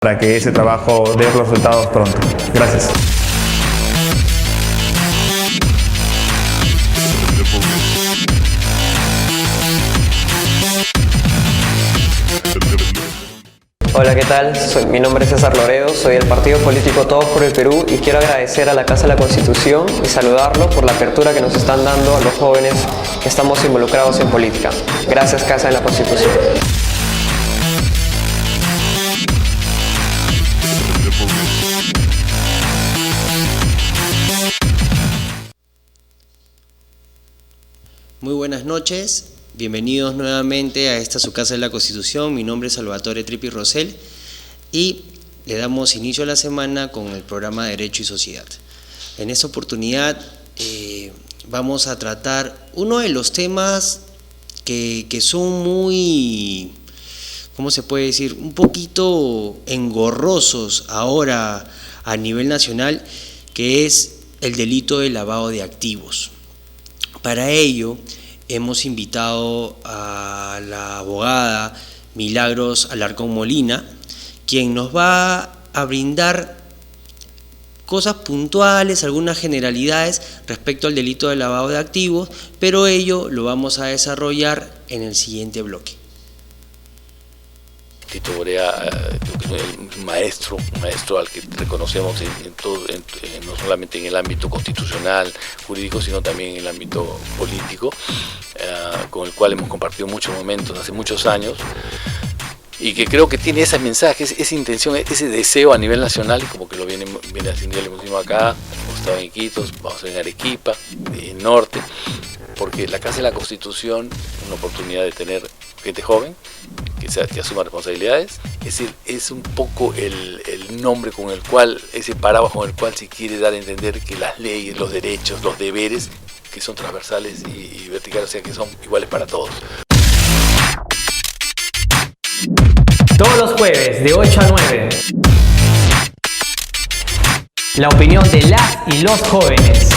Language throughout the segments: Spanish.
para que ese trabajo dé resultados pronto. Gracias. Hola, ¿qué tal? Mi nombre es César Loredo, soy del partido político Todos por el Perú y quiero agradecer a la Casa de la Constitución y saludarlo por la apertura que nos están dando a los jóvenes que estamos involucrados en política. Gracias, Casa de la Constitución. Muy buenas noches, bienvenidos nuevamente a esta su Casa de la Constitución. Mi nombre es Salvatore Trippi Rosell y le damos inicio a la semana con el programa Derecho y Sociedad. En esta oportunidad vamos a tratar uno de los temas que son muy, ¿cómo se puede decir?, un poquito engorrosos ahora a nivel nacional, que es el delito de lavado de activos. Para ello hemos invitado a la abogada Milagros Alarcón Molina, quien nos va a brindar cosas puntuales, algunas generalidades respecto al delito de lavado de activos, pero ello lo vamos a desarrollar en el siguiente bloque. Tito Borea, un maestro al que reconocemos no solamente en el ámbito constitucional, jurídico, sino también en el ámbito político, con el cual hemos compartido muchos momentos hace muchos años, y que creo que tiene ese mensaje, esa intención, ese deseo a nivel nacional, como que lo viene haciendo, ya lo hicimos acá, hemos estado en Iquitos, vamos a estar en Arequipa, en Norte, porque la Casa de la Constitución es una oportunidad de tener gente joven, que asuma responsabilidades, es decir, es un poco el nombre con el cual, ese paraguas con el cual se quiere dar a entender que las leyes, los derechos, los deberes, que son transversales y verticales, o sea, que son iguales para todos. Todos los jueves de 8 a 9. La opinión de las y los jóvenes.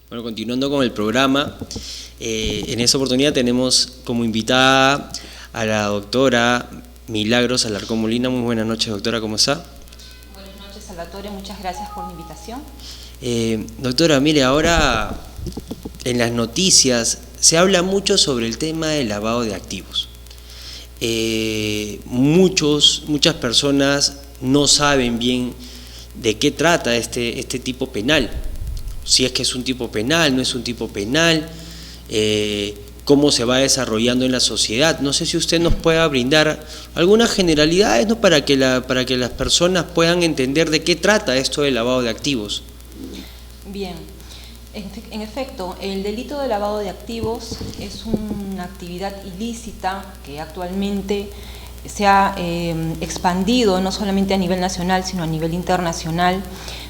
Bueno, continuando con el programa, en esta oportunidad tenemos como invitada a la doctora Milagros Alarcón Molina. Muy buenas noches, doctora, ¿cómo está? Buenas noches, Salvatore, muchas gracias por la invitación. Doctora, mire, ahora en las noticias se habla mucho sobre el tema del lavado de activos. Muchas personas no saben bien de qué trata este tipo penal. Si es que es un tipo penal, no es un tipo penal, cómo se va desarrollando en la sociedad. No sé si usted nos pueda brindar algunas generalidades, ¿no?, para que las personas puedan entender de qué trata esto del lavado de activos. Bien, en efecto, el delito de lavado de activos es una actividad ilícita que actualmente se ha expandido no solamente a nivel nacional, sino a nivel internacional,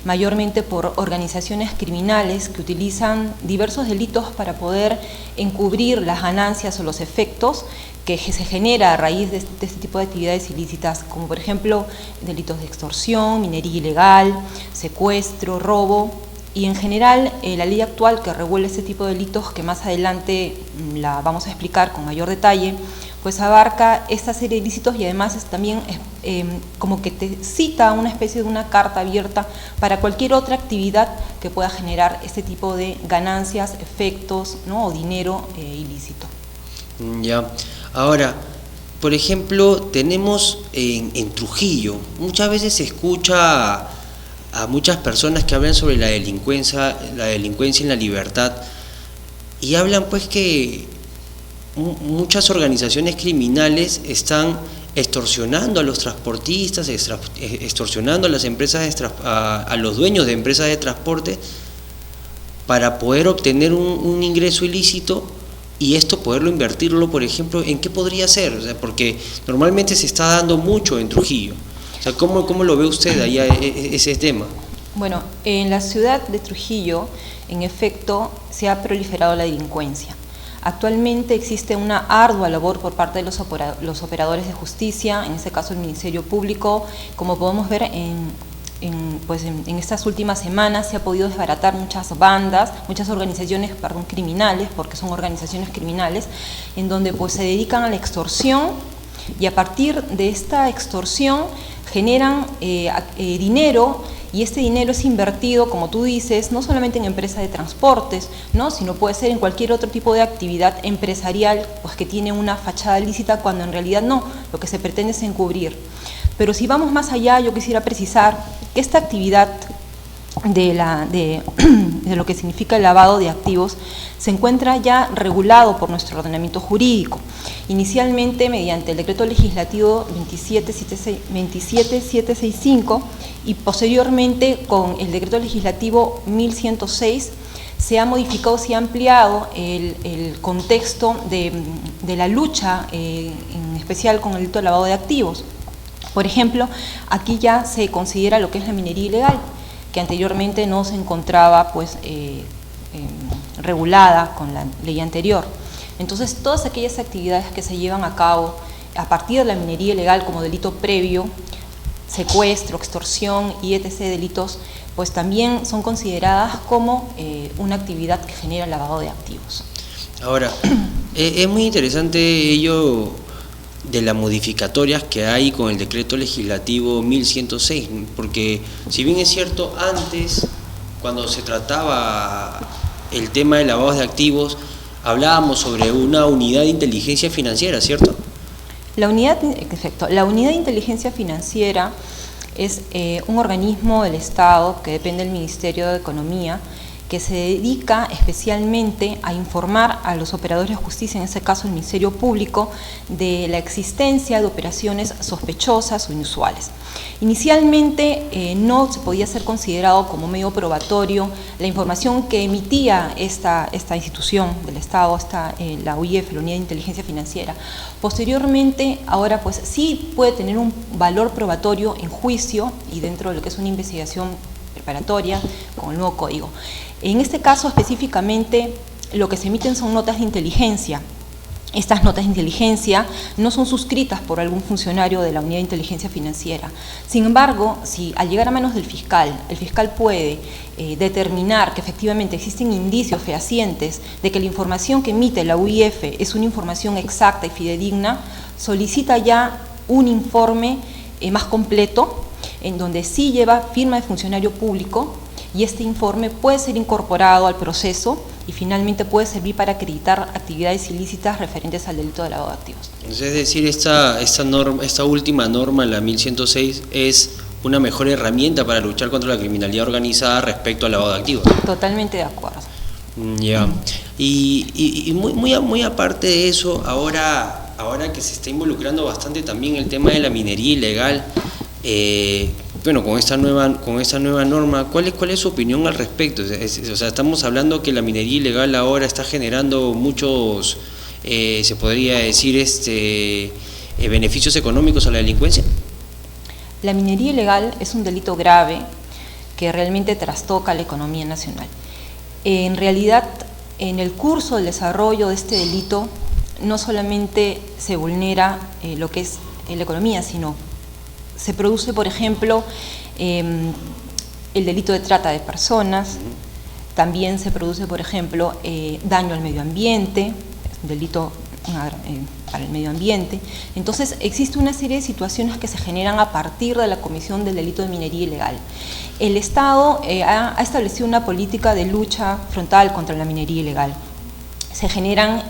mayormente por organizaciones criminales que utilizan diversos delitos para poder encubrir las ganancias o los efectos que se genera a raíz de este tipo de actividades ilícitas, como por ejemplo delitos de extorsión, minería ilegal, secuestro, robo. Y en general la ley actual que regula este tipo de delitos, que más adelante la vamos a explicar con mayor detalle, pues abarca esta serie de ilícitos y además también como que te cita una especie de una carta abierta para cualquier otra actividad que pueda generar este tipo de ganancias, efectos, ¿no?, o dinero ilícito. Ya, ahora, por ejemplo, tenemos en Trujillo, muchas veces se escucha a muchas personas que hablan sobre la delincuencia en la libertad, y hablan pues que muchas organizaciones criminales están extorsionando a los transportistas, extorsionando a las empresas, a los dueños de empresas de transporte para poder obtener un ingreso ilícito, y esto poderlo invertirlo, por ejemplo, ¿en qué podría ser? O sea, porque normalmente se está dando mucho en Trujillo. O sea, ¿cómo lo ve usted allá ese tema? Bueno, en la ciudad de Trujillo, en efecto, se ha proliferado la delincuencia. Actualmente existe una ardua labor por parte de los operadores de justicia, en este caso el Ministerio Público. Como podemos ver en estas últimas semanas se ha podido desbaratar muchas bandas, muchas organizaciones, criminales, porque son organizaciones criminales, en donde pues se dedican a la extorsión, y a partir de esta extorsión generan dinero, y este dinero es invertido, como tú dices, no solamente en empresas de transportes, ¿no?, sino puede ser en cualquier otro tipo de actividad empresarial, pues que tiene una fachada lícita, cuando en realidad no, lo que se pretende es encubrir. Pero si vamos más allá, yo quisiera precisar que esta actividad de lo que significa el lavado de activos se encuentra ya regulado por nuestro ordenamiento jurídico, inicialmente mediante el decreto legislativo 27765 y posteriormente con el decreto legislativo 1106 se ha modificado, se ha ampliado el contexto de la lucha, en especial con el delito de lavado de activos. Por ejemplo, aquí ya se considera lo que es la minería ilegal, que anteriormente no se encontraba pues, regulada con la ley anterior. Entonces, todas aquellas actividades que se llevan a cabo a partir de la minería ilegal como delito previo, secuestro, extorsión y etc. delitos, pues también son consideradas como una actividad que genera lavado de activos. Ahora, es muy interesante ello de las modificatorias que hay con el decreto legislativo 1106, porque si bien es cierto, antes, cuando se trataba el tema de lavados de activos, hablábamos sobre una unidad de inteligencia financiera, ¿cierto? La unidad de inteligencia financiera es un organismo del Estado que depende del Ministerio de Economía, que se dedica especialmente a informar a los operadores de justicia, en este caso el Ministerio Público, de la existencia de operaciones sospechosas o inusuales. Inicialmente no se podía ser considerado como medio probatorio la información que emitía esta institución del Estado, la UIF, la Unidad de Inteligencia Financiera. Posteriormente, ahora pues sí puede tener un valor probatorio en juicio y dentro de lo que es una investigación preparatoria con el nuevo código. En este caso específicamente lo que se emiten son notas de inteligencia. Estas notas de inteligencia no son suscritas por algún funcionario de la Unidad de Inteligencia Financiera. Sin embargo, si al llegar a manos del fiscal, el fiscal puede determinar que efectivamente existen indicios fehacientes de que la información que emite la UIF es una información exacta y fidedigna, solicita ya un informe más completo, en donde sí lleva firma de funcionario público, y este informe puede ser incorporado al proceso y finalmente puede servir para acreditar actividades ilícitas referentes al delito de lavado de activos. Es decir, esta última norma, la 1106, es una mejor herramienta para luchar contra la criminalidad organizada respecto al lavado de activos. Totalmente de acuerdo. Ya. Y muy aparte de eso, ahora que se está involucrando bastante también el tema de la minería ilegal, bueno, con esta nueva norma, ¿cuál es su opinión al respecto? O sea, estamos hablando que la minería ilegal ahora está generando muchos, se podría decir, beneficios económicos a la delincuencia. La minería ilegal es un delito grave que realmente trastoca la economía nacional. En realidad, en el curso del desarrollo de este delito, no solamente se vulnera lo que es la economía, sino se produce, por ejemplo, el delito de trata de personas, también se produce, por ejemplo, daño al medio ambiente, un delito para el medio ambiente. Entonces, existe una serie de situaciones que se generan a partir de la comisión del delito de minería ilegal. El Estado ha establecido una política de lucha frontal contra la minería ilegal. Se generan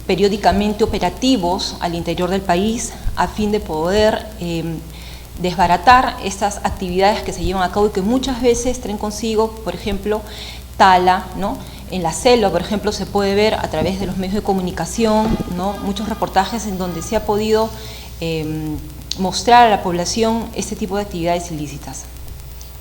periódicamente operativos al interior del país a fin de poder desbaratar estas actividades que se llevan a cabo y que muchas veces traen consigo, por ejemplo, tala, ¿no? En la selva, por ejemplo, se puede ver a través de los medios de comunicación, ¿no?, muchos reportajes en donde se ha podido mostrar a la población este tipo de actividades ilícitas.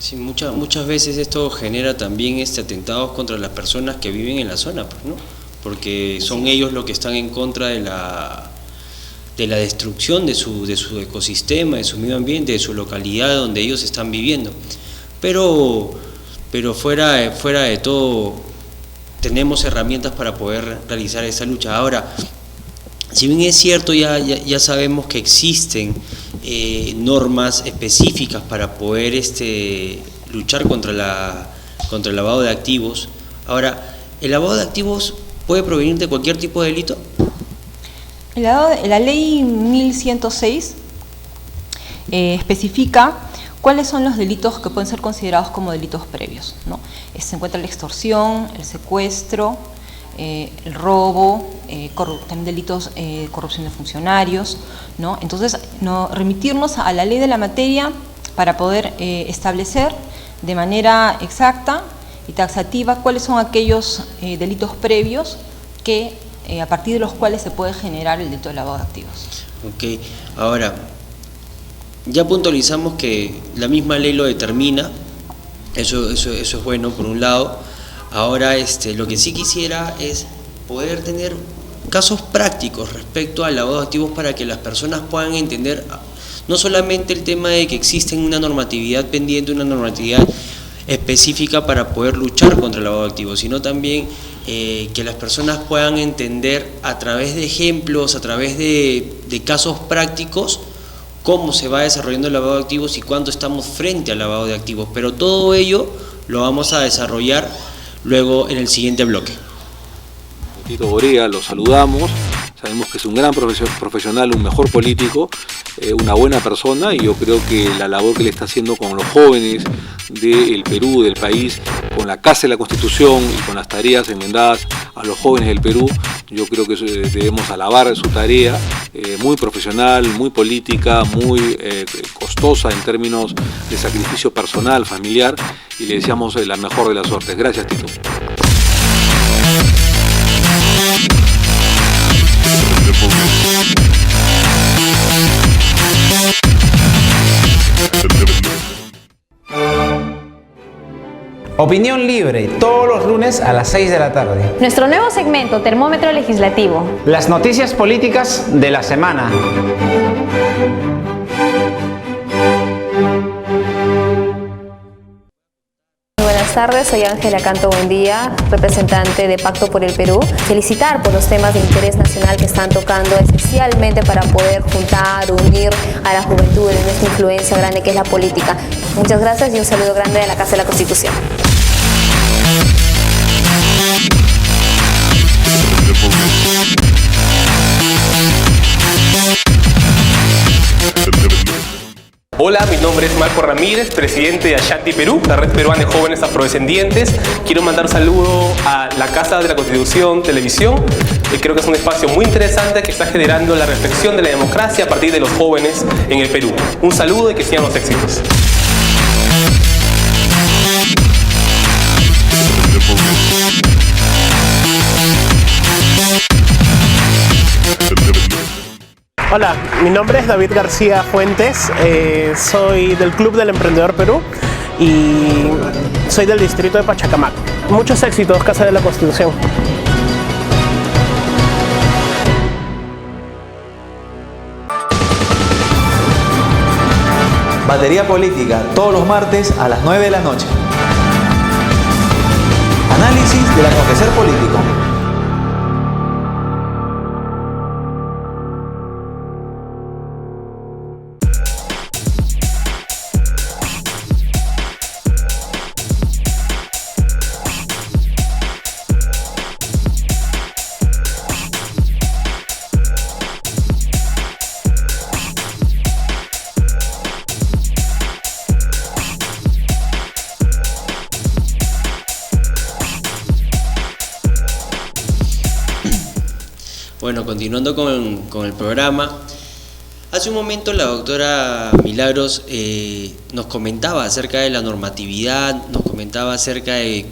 Sí, muchas veces esto genera también atentados contra las personas que viven en la zona, pues, ¿no? Porque son ellos los que están en contra de la destrucción de su ecosistema, de su medio ambiente, de su localidad donde ellos están viviendo. pero fuera de todo tenemos herramientas para poder realizar esa lucha. Ahora, si bien es cierto, ya sabemos que existen normas específicas para poder luchar contra el lavado de activos. Ahora, ¿el lavado de activos puede provenir de cualquier tipo de delito? La ley 1106 especifica cuáles son los delitos que pueden ser considerados como delitos previos, ¿no? Se encuentra la extorsión, el secuestro, el robo, también delitos de corrupción de funcionarios, ¿no? Entonces, remitirnos a la ley de la materia para poder establecer de manera exacta y taxativa cuáles son aquellos delitos previos que a partir de los cuales se puede generar el delito de lavado de activos. Ok, ahora, ya puntualizamos que la misma ley lo determina, eso es bueno por un lado. Ahora lo que sí quisiera es poder tener casos prácticos respecto al lavado de activos para que las personas puedan entender no solamente el tema de que existe una normatividad pendiente, una normatividad específica para poder luchar contra el lavado de activos, sino también que las personas puedan entender a través de ejemplos, a través de casos prácticos, cómo se va desarrollando el lavado de activos y cuándo estamos frente al lavado de activos. Pero todo ello lo vamos a desarrollar luego en el siguiente bloque. Tito Borea, lo saludamos, sabemos que es un gran profesional, un mejor político, una buena persona, y yo creo que la labor que le está haciendo con los jóvenes del Perú, del país, con la Casa de la Constitución y con las tareas enmendadas a los jóvenes del Perú, yo creo que debemos alabar su tarea, muy profesional, muy política, muy costosa en términos de sacrificio personal, familiar, y le deseamos la mejor de las suertes. Gracias, Tito. Opinión libre, todos los lunes a las 6 de la tarde. Nuestro nuevo segmento, Termómetro Legislativo. Las noticias políticas de la semana. Buenas tardes, soy Ángela Canto Buendía, representante de Pacto por el Perú. Felicitar por los temas de interés nacional que están tocando, especialmente para poder juntar, unir a la juventud en esta influencia grande que es la política. Muchas gracias y un saludo grande de la Casa de la Constitución. Hola, mi nombre es Marco Ramírez, presidente de Ashanti Perú, la red peruana de jóvenes afrodescendientes. Quiero mandar un saludo a la Casa de la Constitución Televisión. Creo que es un espacio muy interesante que está generando la reflexión de la democracia a partir de los jóvenes en el Perú. Un saludo y que sigan los éxitos. Hola, mi nombre es David García Fuentes, soy del Club del Emprendedor Perú y soy del distrito de Pachacamac. Muchos éxitos, Casa de la Constitución. Batería Política, todos los martes a las 9 de la noche. Análisis del acontecer político. Bueno, continuando con el programa, hace un momento la doctora Milagros nos comentaba acerca de la normatividad, nos comentaba acerca de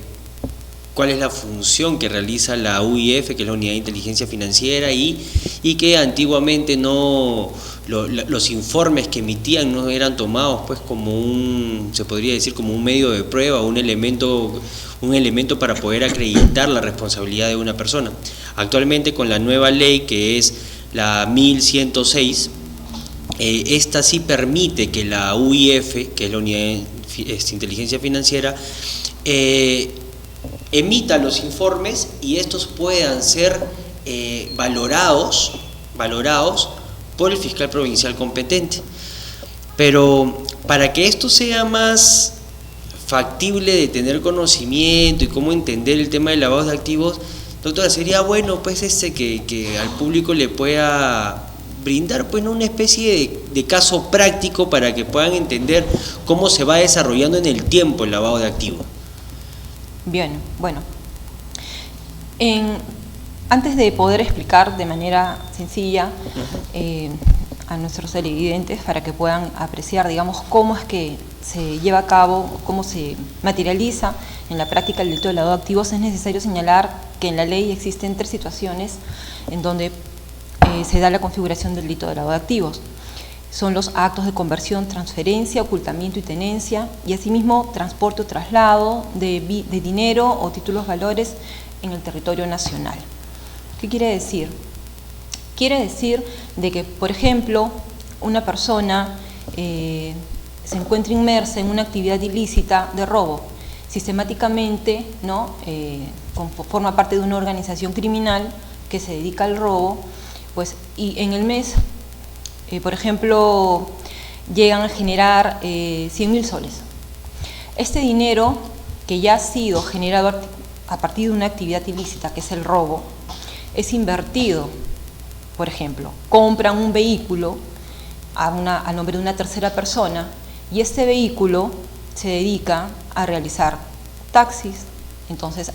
cuál es la función que realiza la UIF, que es la Unidad de Inteligencia Financiera, y que antiguamente los informes que emitían no eran tomados pues se podría decir como un medio de prueba, un elemento para poder acreditar la responsabilidad de una persona. Actualmente, con la nueva ley, que es la 1106, esta sí permite que la UIF, que es la Unidad inteligencia financiera, emita los informes y estos puedan ser valorados por el fiscal provincial competente. Pero para que esto sea más factible de tener conocimiento y cómo entender el tema de lavado de activos, doctora, sería bueno pues que al público le pueda brindar pues una especie de caso práctico para que puedan entender cómo se va desarrollando en el tiempo el lavado de activos. Bien, bueno. Antes de poder explicar de manera sencilla a nuestros televidentes para que puedan apreciar, digamos, cómo es que se lleva a cabo, cómo se materializa en la práctica el delito de lavado de activos, es necesario señalar que en la ley existen 3 situaciones en donde se da la configuración del delito de lavado de activos. Son los actos de conversión, transferencia, ocultamiento y tenencia, y asimismo transporte o traslado de dinero o títulos valores en el territorio nacional. ¿Qué quiere decir? Quiere decir de que, por ejemplo, una persona se encuentra inmersa en una actividad ilícita de robo, sistemáticamente, ¿no? Forma parte de una organización criminal que se dedica al robo, pues, y en el mes, por ejemplo, llegan a generar 100.000 soles. Este dinero que ya ha sido generado a partir de una actividad ilícita, que es el robo, es invertido. Por ejemplo, compran un vehículo a nombre de una tercera persona y este vehículo se dedica a realizar taxis. Entonces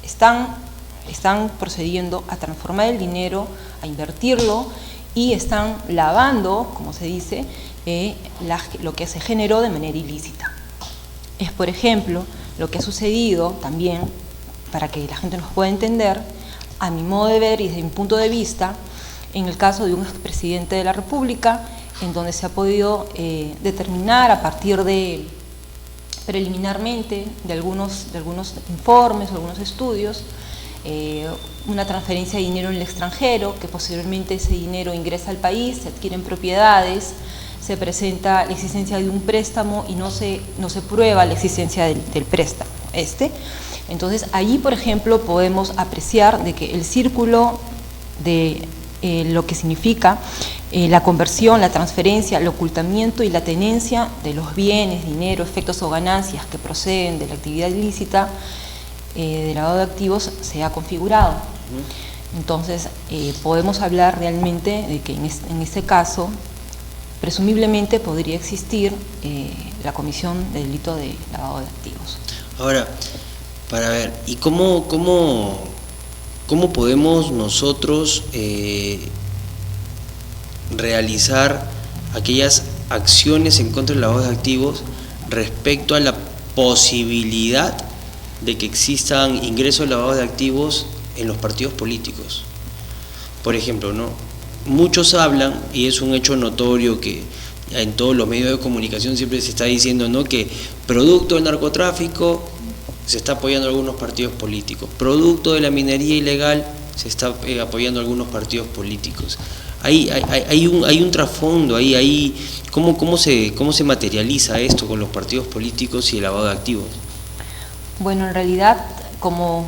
están procediendo a transformar el dinero, a invertirlo y están lavando, como se dice, lo que se generó de manera ilícita. Es, por ejemplo, lo que ha sucedido también, para que la gente nos pueda entender, a mi modo de ver y desde mi punto de vista, en el caso de un expresidente de la República, en donde se ha podido determinar a partir de, preliminarmente, de algunos informes o algunos estudios, una transferencia de dinero en el extranjero, que posteriormente ese dinero ingresa al país, se adquieren propiedades, se presenta la existencia de un préstamo y no se prueba la existencia del préstamo. Entonces, allí, por ejemplo, podemos apreciar de que el círculo de lo que significa la conversión, la transferencia, el ocultamiento y la tenencia de los bienes, dinero, efectos o ganancias que proceden de la actividad ilícita de lavado de activos se ha configurado. Entonces, podemos hablar realmente de que en este caso, presumiblemente podría existir la comisión del delito de lavado de activos. Ahora, para ver, ¿y cómo podemos nosotros realizar aquellas acciones en contra del lavado de activos respecto a la posibilidad de que existan ingresos de lavado de activos en los partidos políticos? Por ejemplo, ¿no? Muchos hablan, y es un hecho notorio que en todos los medios de comunicación siempre se está diciendo, ¿no?, que producto del narcotráfico se está apoyando a algunos partidos políticos, producto de la minería ilegal se está apoyando a algunos partidos políticos. Hay un trasfondo, ¿cómo se materializa esto con los partidos políticos y el lavado de activos? Bueno, en realidad, como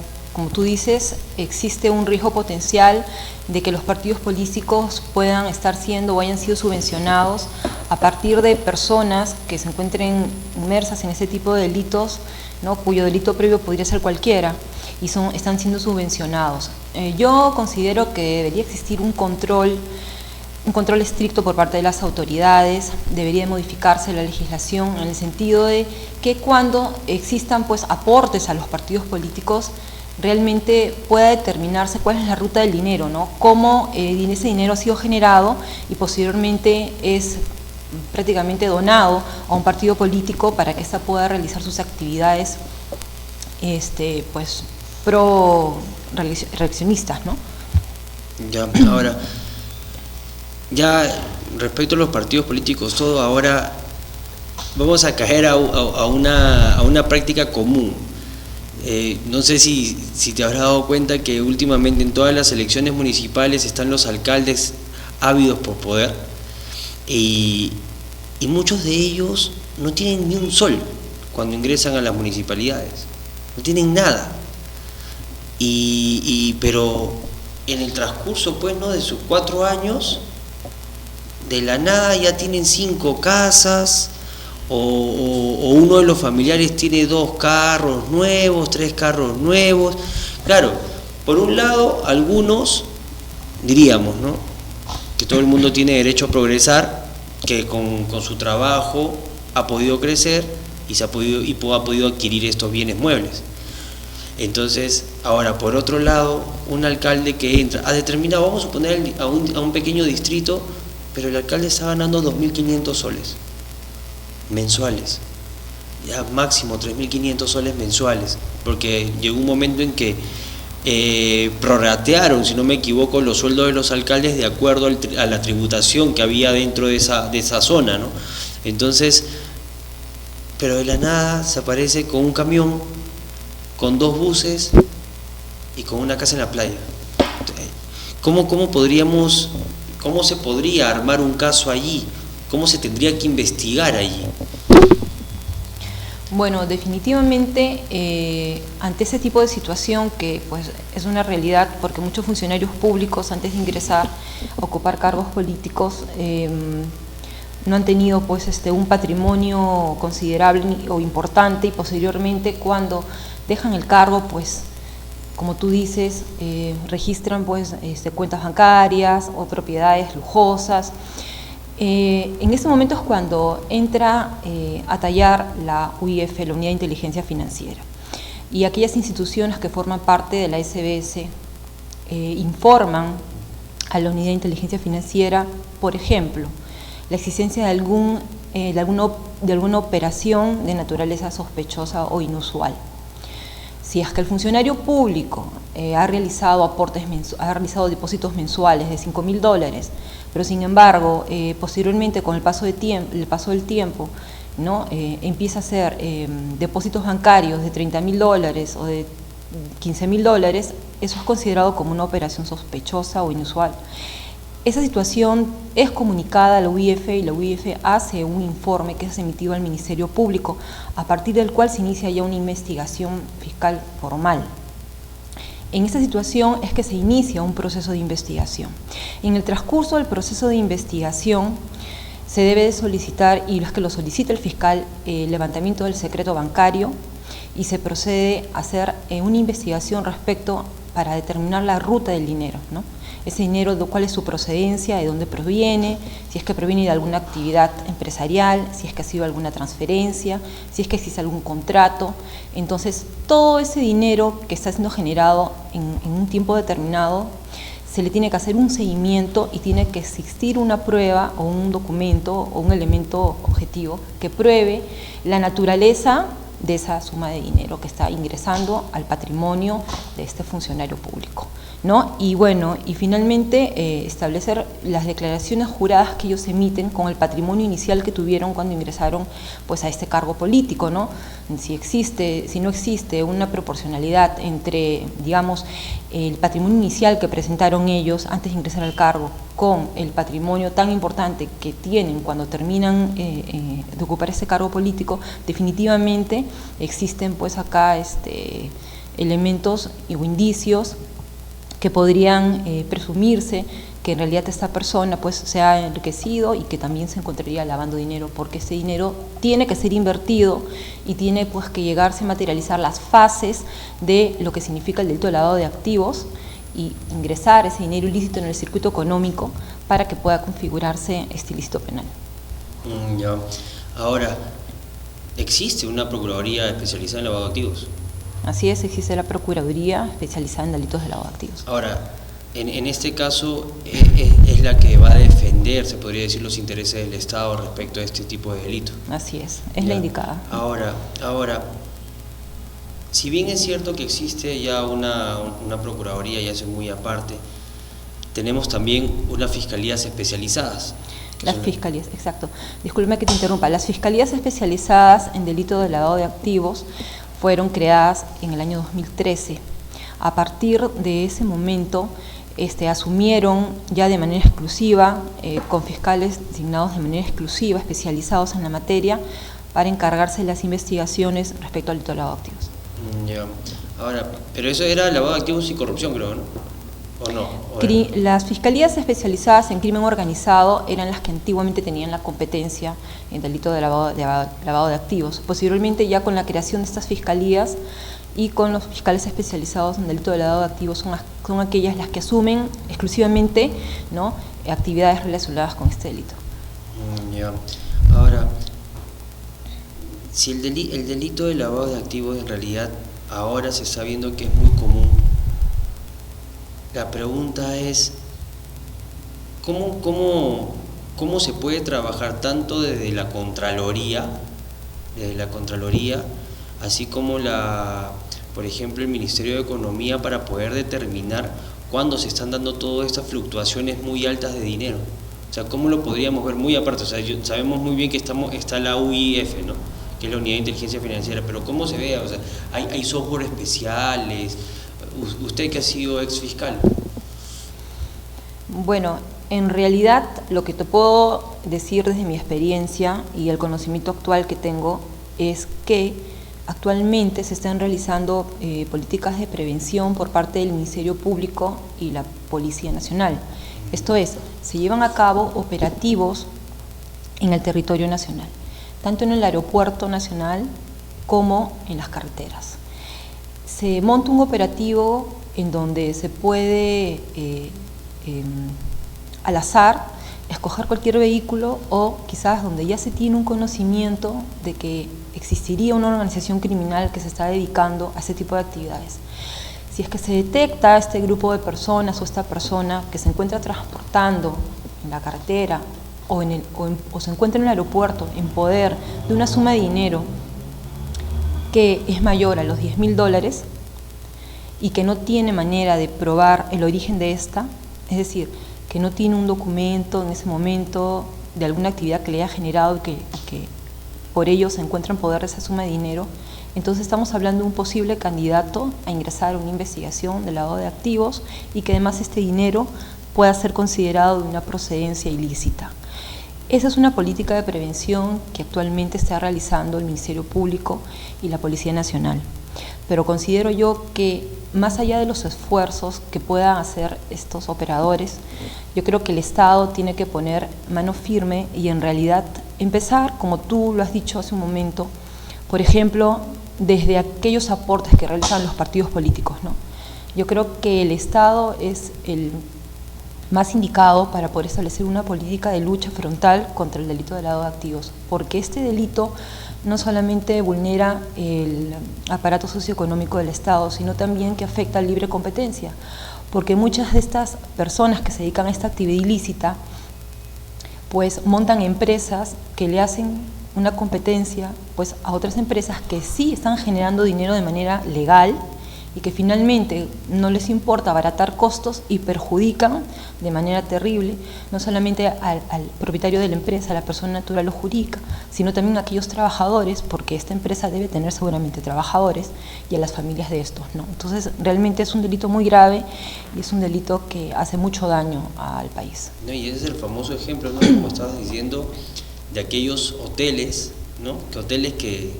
tú dices, existe un riesgo potencial de que los partidos políticos puedan estar siendo o hayan sido subvencionados a partir de personas que se encuentren inmersas en ese tipo de delitos, ¿no?, cuyo delito previo podría ser cualquiera, y están siendo subvencionados. Yo considero que debería existir un control estricto por parte de las autoridades, debería modificarse la legislación en el sentido de que cuando existan pues aportes a los partidos políticos, realmente pueda determinarse cuál es la ruta del dinero, ¿no?, cómo ese dinero ha sido generado y posteriormente es prácticamente donado a un partido político para que ésta pueda realizar sus actividades pues reeleccionistas, ¿no? Ya, ahora, ya respecto a los partidos políticos, todo ahora vamos a caer a una práctica común. No sé si te habrás dado cuenta que últimamente en todas las elecciones municipales están los alcaldes ávidos por poder y muchos de ellos no tienen ni un sol. cuando ingresan a las municipalidades. No tienen nada. Pero en el transcurso, pues, ¿no?, de sus 4 años, de la nada ya tienen 5 casas, o uno de los familiares tiene 2 carros nuevos, 3 carros nuevos. Claro, por un lado, algunos diríamos, ¿no?, que todo el mundo tiene derecho a progresar, que con su trabajo ha podido crecer y ha podido adquirir estos bienes muebles. Entonces, ahora, por otro lado, un alcalde que entra, ha determinado, vamos a suponer a un pequeño distrito, pero el alcalde está ganando 2.500 soles mensuales, ya máximo 3.500 soles mensuales, porque llegó un momento en que prorratearon, si no me equivoco, los sueldos de los alcaldes de acuerdo a la tributación que había dentro de esa zona, ¿no? Entonces, pero de la nada se aparece con un camión, con 2 buses y con una casa en la playa. ¿Cómo se podría armar un caso allí? ¿Cómo se tendría que investigar allí? Bueno, definitivamente ante ese tipo de situación, que pues es una realidad, porque muchos funcionarios públicos antes de ingresar a ocupar cargos políticos no han tenido pues un patrimonio considerable o importante, y posteriormente cuando dejan el cargo, pues como tú dices, registran pues cuentas bancarias o propiedades lujosas. En este momento es cuando entra a tallar la UIF, la Unidad de Inteligencia Financiera, y aquellas instituciones que forman parte de la SBS informan a la Unidad de Inteligencia Financiera, por ejemplo, la existencia de alguna operación de naturaleza sospechosa o inusual. Si es que el funcionario público ha realizado depósitos mensuales de $5.000, pero sin embargo, posteriormente con el paso del tiempo, ¿no?, empieza a hacer depósitos bancarios de $30.000 o de $15.000, eso es considerado como una operación sospechosa o inusual. Esa situación es comunicada a la UIF, y la UIF hace un informe que es emitido al Ministerio Público, a partir del cual se inicia ya una investigación fiscal formal. En esta situación es que se inicia un proceso de investigación. En el transcurso del proceso de investigación se debe de solicitar, y es que lo solicita el fiscal, el levantamiento del secreto bancario, y se procede a hacer una investigación respecto para determinar la ruta del dinero, ¿no? Ese dinero, cuál es su procedencia, de dónde proviene, si es que proviene de alguna actividad empresarial, si es que ha sido alguna transferencia, si es que existe algún contrato. Entonces, todo ese dinero que está siendo generado en un tiempo determinado, se le tiene que hacer un seguimiento y tiene que existir una prueba o un documento o un elemento objetivo que pruebe la naturaleza de esa suma de dinero que está ingresando al patrimonio de este funcionario público, ¿no? Y bueno, y finalmente establecer las declaraciones juradas que ellos emiten con el patrimonio inicial que tuvieron cuando ingresaron pues a este cargo político, ¿no? Si no existe una proporcionalidad entre, digamos, el patrimonio inicial que presentaron ellos antes de ingresar al cargo con el patrimonio tan importante que tienen cuando terminan de ocupar ese cargo político, definitivamente existen pues acá elementos o indicios que podrían presumirse que en realidad esta persona pues se ha enriquecido y que también se encontraría lavando dinero, porque ese dinero tiene que ser invertido y tiene pues que llegarse a materializar las fases de lo que significa el delito de lavado de activos y ingresar ese dinero ilícito en el circuito económico para que pueda configurarse este ilícito penal. Ya. Ahora, ¿existe una Procuraduría especializada en lavado de activos? Así es, existe la Procuraduría especializada en delitos de lavado de activos. Ahora, en este caso es la que va a defender, se podría decir, los intereses del Estado respecto a este tipo de delitos. Así es la indicada. Ahora, si bien es cierto que existe ya una Procuraduría, ya es muy aparte, tenemos también unas fiscalías especializadas. Las fiscalías, exacto. Disculpe que te interrumpa. Las fiscalías especializadas en delito de lavado de activos fueron creadas en el año 2013. A partir de ese momento asumieron ya de manera exclusiva, con fiscales designados de manera exclusiva, especializados en la materia, para encargarse de las investigaciones respecto al delito de lavado de activos. Ya. Ahora, pero eso era lavado de activos y corrupción, creo, ¿no? ¿O no? Las fiscalías especializadas en crimen organizado eran las que antiguamente tenían la competencia en delito de lavado de activos. Posteriormente, ya con la creación de estas fiscalías y con los fiscales especializados en delito de lavado de activos, son aquellas las que asumen exclusivamente, ¿no?, actividades relacionadas con este delito. Ya. Ahora, si el delito de lavado de activos en realidad ahora se está viendo que es muy común, la pregunta es, ¿cómo se puede trabajar tanto desde la Contraloría, así como por ejemplo, el Ministerio de Economía, para poder determinar cuándo se están dando todas estas fluctuaciones muy altas de dinero? O sea, ¿cómo lo podríamos ver muy aparte? O sea, sabemos muy bien que está la UIF, ¿no?, que es la Unidad de Inteligencia Financiera, pero ¿cómo se ve? O sea, ¿hay software especiales? Usted que ha sido ex fiscal. Bueno, en realidad lo que te puedo decir desde mi experiencia y el conocimiento actual que tengo es que actualmente se están realizando políticas de prevención por parte del Ministerio Público y la Policía Nacional. Esto es, se llevan a cabo operativos en el territorio nacional, tanto en el aeropuerto nacional como en las carreteras. Se monta un operativo en donde se puede al azar escoger cualquier vehículo, o quizás donde ya se tiene un conocimiento de que existiría una organización criminal que se está dedicando a este tipo de actividades. Si es que se detecta este grupo de personas o esta persona que se encuentra transportando en la carretera o se encuentra en el aeropuerto en poder de una suma de dinero que es mayor a los $10.000 y que no tiene manera de probar el origen de esta, es decir, que no tiene un documento en ese momento de alguna actividad que le haya generado y que por ello se encuentra en poder de esa suma de dinero, entonces estamos hablando de un posible candidato a ingresar a una investigación de lavado de activos y que además este dinero pueda ser considerado de una procedencia ilícita. Esa es una política de prevención que actualmente está realizando el Ministerio Público y la Policía Nacional. Pero considero yo que más allá de los esfuerzos que puedan hacer estos operadores, yo creo que el Estado tiene que poner mano firme y en realidad empezar, como tú lo has dicho hace un momento, por ejemplo, desde aquellos aportes que realizan los partidos políticos, ¿no? Yo creo que el Estado es el más indicado para poder establecer una política de lucha frontal contra el delito de lavado de activos, porque este delito no solamente vulnera el aparato socioeconómico del Estado, sino también que afecta a la libre competencia, porque muchas de estas personas que se dedican a esta actividad ilícita, pues montan empresas que le hacen una competencia pues a otras empresas que sí están generando dinero de manera legal y que finalmente no les importa abaratar costos y perjudican de manera terrible no solamente al propietario de la empresa, a la persona natural o jurídica, sino también a aquellos trabajadores, porque esta empresa debe tener seguramente trabajadores, y a las familias de estos, ¿no? Entonces realmente es un delito muy grave y es un delito que hace mucho daño al país. No, y ese es el famoso ejemplo, ¿no?, como estabas diciendo, de aquellos hoteles, ¿no?, que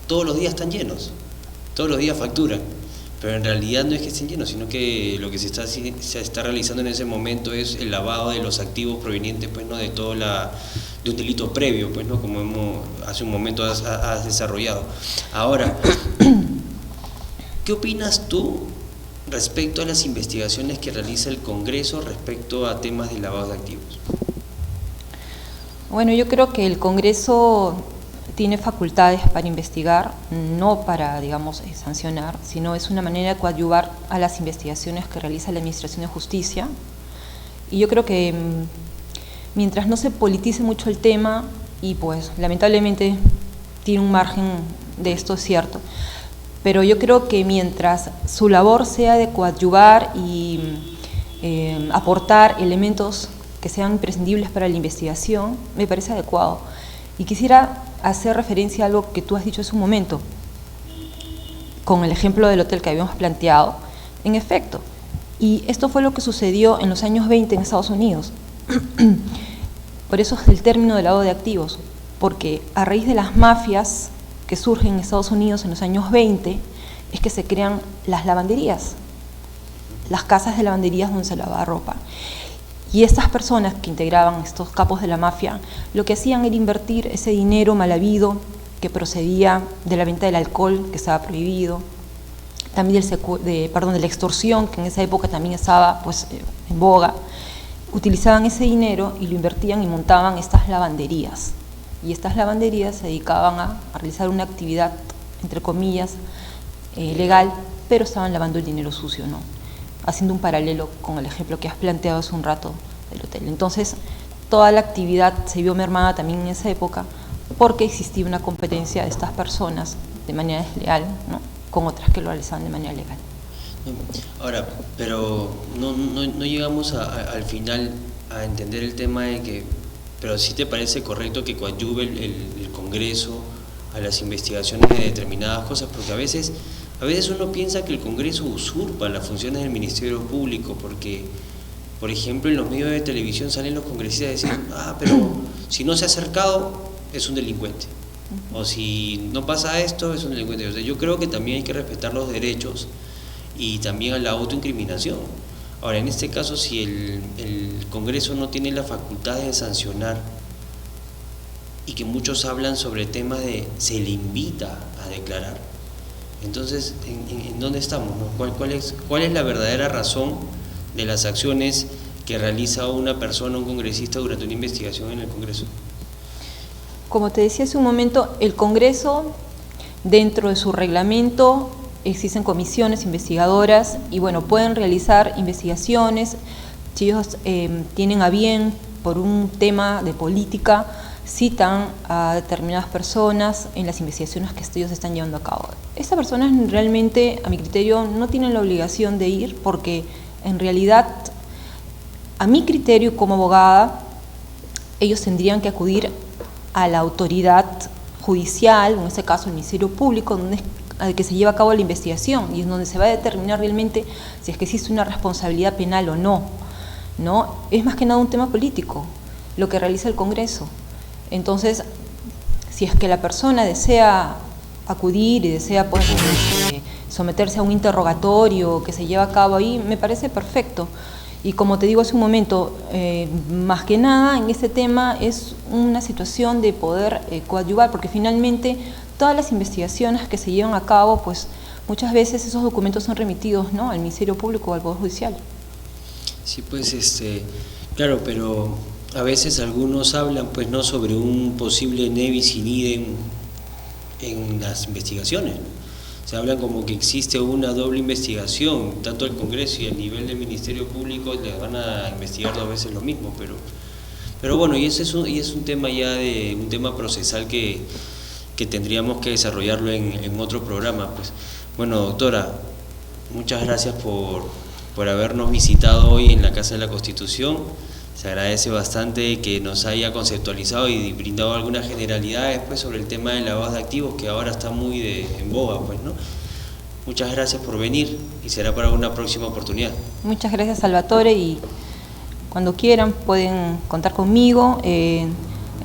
todos los días están llenos, todos los días facturan. Pero en realidad no es que estén llenos, sino que lo que se está realizando en ese momento es el lavado de los activos provenientes, pues, ¿no?, de un delito previo, pues, ¿no?, como hace un momento has desarrollado. Ahora, ¿qué opinas tú respecto a las investigaciones que realiza el Congreso respecto a temas de lavado de activos? Bueno, yo creo que el Congreso tiene facultades para investigar, no para, digamos, sancionar, sino es una manera de coadyuvar a las investigaciones que realiza la Administración de Justicia. Y yo creo que mientras no se politice mucho el tema, y pues lamentablemente tiene un margen de esto, es cierto, pero yo creo que mientras su labor sea de coadyuvar y aportar elementos que sean imprescindibles para la investigación, me parece adecuado. Y quisiera hacer referencia a algo que tú has dicho hace un momento, con el ejemplo del hotel que habíamos planteado. En efecto, y esto fue lo que sucedió en los años 20 en Estados Unidos. Por eso es el término de lavado de activos, porque a raíz de las mafias que surgen en Estados Unidos en los años 20, es que se crean las lavanderías, las casas de lavanderías donde se lavaba ropa. Y estas personas que integraban estos capos de la mafia, lo que hacían era invertir ese dinero mal habido que procedía de la venta del alcohol, que estaba prohibido, también de la extorsión, que en esa época también estaba pues, en boga. Utilizaban ese dinero y lo invertían y montaban estas lavanderías. Y estas lavanderías se dedicaban a realizar una actividad, entre comillas, legal, pero estaban lavando el dinero sucio, ¿no? Haciendo un paralelo con el ejemplo que has planteado hace un rato del hotel. Entonces, toda la actividad se vio mermada también en esa época porque existía una competencia de estas personas de manera desleal, ¿no?, con otras que lo realizaban de manera legal. Ahora, pero no llegamos al final a entender el tema de que, pero ¿sí te parece correcto que coadyuve el Congreso a las investigaciones de determinadas cosas? Porque a veces uno piensa que el Congreso usurpa las funciones del Ministerio Público, porque, por ejemplo, en los medios de televisión salen los congresistas a decir, pero si no se ha acercado, es un delincuente. O si no pasa esto, es un delincuente. O sea, yo creo que también hay que respetar los derechos y también a la autoincriminación. Ahora, en este caso, si el Congreso no tiene la facultad de sancionar, y que muchos hablan sobre temas de se le invita a declarar, entonces, ¿en dónde estamos, no? ¿Cuál es la verdadera razón de las acciones que realiza una persona, un congresista, durante una investigación en el Congreso? Como te decía hace un momento, el Congreso, dentro de su reglamento, existen comisiones investigadoras y bueno, pueden realizar investigaciones. Si ellos tienen a bien por un tema de política, citan a determinadas personas en las investigaciones que ellos están llevando a cabo. Estas personas realmente, a mi criterio, no tienen la obligación de ir porque en realidad, a mi criterio como abogada, ellos tendrían que acudir a la autoridad judicial, en este caso el Ministerio Público, donde que se lleva a cabo la investigación y es donde se va a determinar realmente si es que existe una responsabilidad penal o no, ¿no? Es más que nada un tema político, lo que realiza el Congreso. Entonces, si es que la persona desea acudir y desea pues, someterse a un interrogatorio que se lleva a cabo ahí, me parece perfecto. Y como te digo hace un momento, más que nada en este tema es una situación de poder coadyuvar, porque finalmente todas las investigaciones que se llevan a cabo, pues muchas veces esos documentos son remitidos, ¿no?, al Ministerio Público o al Poder Judicial. Sí, pues claro, pero a veces algunos hablan pues no sobre un posible nebis in idem en las investigaciones. Se hablan como que existe una doble investigación, tanto el Congreso y a nivel del Ministerio Público les van a investigar dos veces lo mismo, pero bueno, y ese es un tema ya de un tema procesal que tendríamos que desarrollarlo en otro programa. Pues bueno, doctora, muchas gracias por habernos visitado hoy en la Casa de la Constitución. Se agradece bastante que nos haya conceptualizado y brindado algunas generalidades pues, sobre el tema del lavado de activos, que ahora está muy en boga, pues, ¿no? Muchas gracias por venir y será para una próxima oportunidad. Muchas gracias, Salvatore, y cuando quieran pueden contar conmigo. En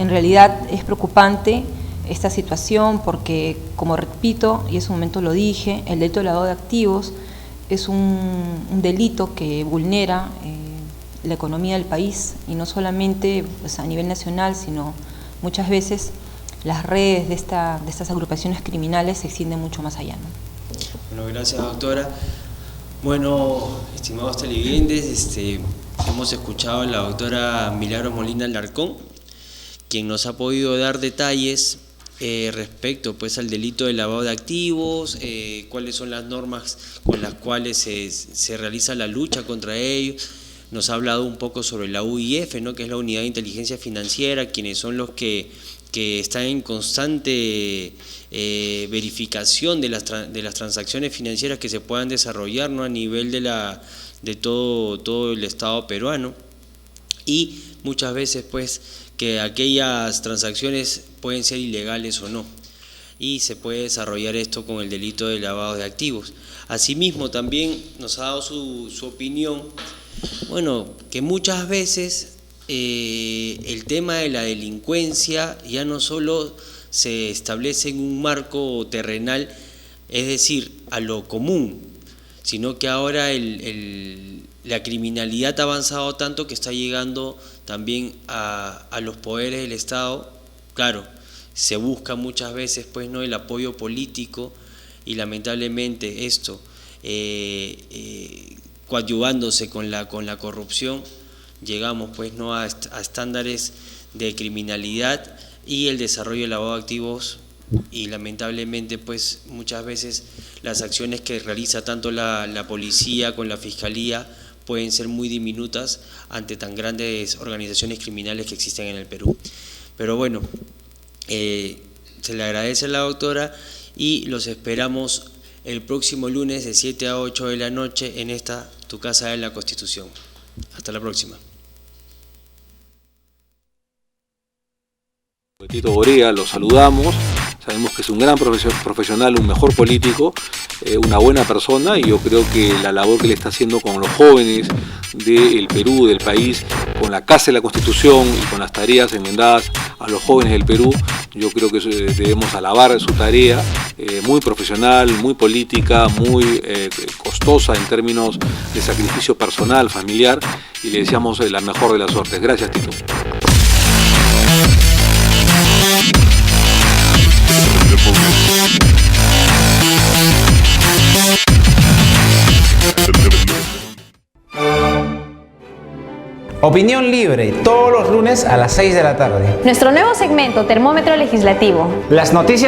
realidad es preocupante esta situación porque, como repito, y hace un momento lo dije, el delito de lavado de activos es un delito que vulnera la economía del país y no solamente pues, a nivel nacional, sino muchas veces las redes de estas agrupaciones criminales se extienden mucho más allá, ¿no? Bueno, gracias, doctora. Bueno, estimados televidentes, hemos escuchado a la doctora Milagros Molina Alarcón, quien nos ha podido dar detalles respecto pues, al delito de lavado de activos, cuáles son las normas con las cuales se realiza la lucha contra ellos. Nos ha hablado un poco sobre la UIF, ¿no?, que es la Unidad de Inteligencia Financiera, quienes son los que están en constante verificación de las transacciones financieras que se puedan desarrollar, ¿no?, a nivel de todo el Estado peruano, y muchas veces pues que aquellas transacciones pueden ser ilegales o no, y se puede desarrollar esto con el delito de lavado de activos. Asimismo también nos ha dado su opinión, bueno, que muchas veces el tema de la delincuencia ya no solo se establece en un marco terrenal, es decir, a lo común, sino que ahora la criminalidad ha avanzado tanto que está llegando también a los poderes del Estado. Claro, se busca muchas veces pues, ¿no?, el apoyo político y lamentablemente esto, coadyuvándose con la corrupción, llegamos pues, ¿no?, a estándares de criminalidad y el desarrollo del lavado de activos, y lamentablemente pues muchas veces las acciones que realiza tanto la policía con la fiscalía pueden ser muy diminutas ante tan grandes organizaciones criminales que existen en el Perú. Pero bueno, se le agradece a la doctora y los esperamos el próximo lunes de 7 a 8 de la noche en esta Tu Casa de la Constitución. Hasta la próxima. Tito Borea, lo saludamos, sabemos que es un gran profesional, un mejor político, una buena persona, y yo creo que la labor que le está haciendo con los jóvenes del Perú, del país, con la Casa de la Constitución y con las tareas enmendadas a los jóvenes del Perú, yo creo que debemos alabar su tarea, muy profesional, muy política, muy costosa en términos de sacrificio personal, familiar, y le deseamos la mejor de las suertes. Gracias, Tito. Opinión libre, todos los lunes a las 6 de la tarde. Nuestro nuevo segmento Termómetro Legislativo. Las noticias